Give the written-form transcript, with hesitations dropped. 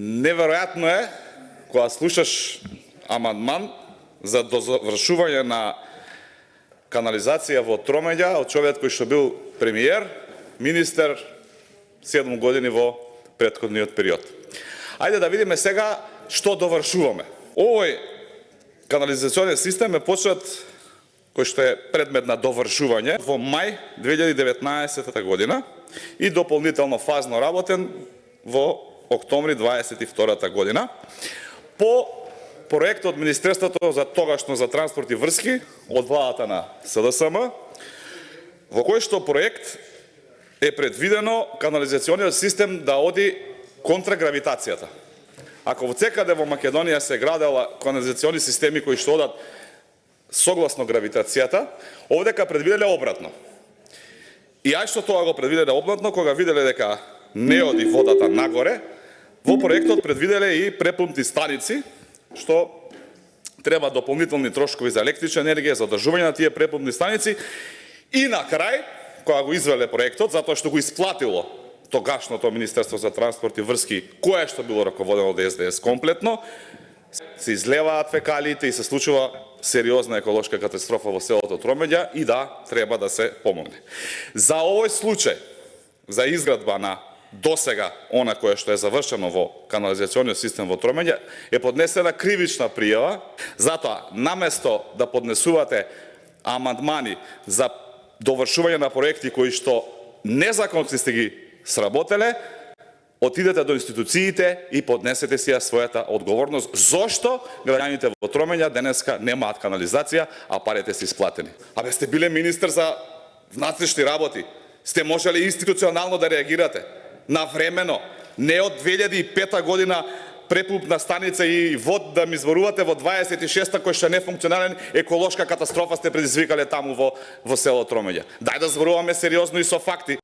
Неверојатно е кога слушаш амандман за довршување на канализација во Тромеѓа од човек кој што бил премиер, министер 7 години во претходниот период. Ајде да видиме сега што довршуваме. Овој канализационен систем е почнат кој што е предмет на довршување во мај 2019 година и дополнително фазно работен во октомври 22 година по проект од Министерството за тогашно за транспорт и врски од владата на СДСМ, во кој што проект е предвидено канализациониот систем да оди контра гравитацијата. Ако во секаде во Македонија се градела канализациони системи кои што одат согласно гравитацијата, овдека предвиделе обратно. И ај што тоа го предвиделе обратно, кога виделе дека не оди водата нагоре, во проектот предвиделе и препумпни станици, што треба дополнителни трошкови за електрична енергија, за одржување на тие препумпни станици и на крај, кога го извеле проектот, затоа што го исплатило тогашното Министерство за транспорт и врски, кое што било раководено од СДС комплетно, се излеваат фекалиите и се случува сериозна еколошка катастрофа во селото Тромеѓа и да, треба да се помогне. За овој случај, за изградба на досега она кое што е завршено во канализациониот систем во Тромеѓа, е поднесена кривична пријава, затоа наместо да поднесувате амандмани за довршување на проекти кои што незаконски сте ги сработеле, отидете до институциите и поднесете си својата одговорност зошто граѓаните во Тромеѓа денеска немаат канализација, а парите се исплатени. Абе сте биле министер за внатрешни работи, сте можеле институционално да реагирате, навремено, не од 2005 година препумпна станица и вод да ми зборувате во 26-та кој што е нефункционален, еколошка катастрофа сте предизвикале таму во село Тромеѓа. Дај да зборуваме сериозно и со факти,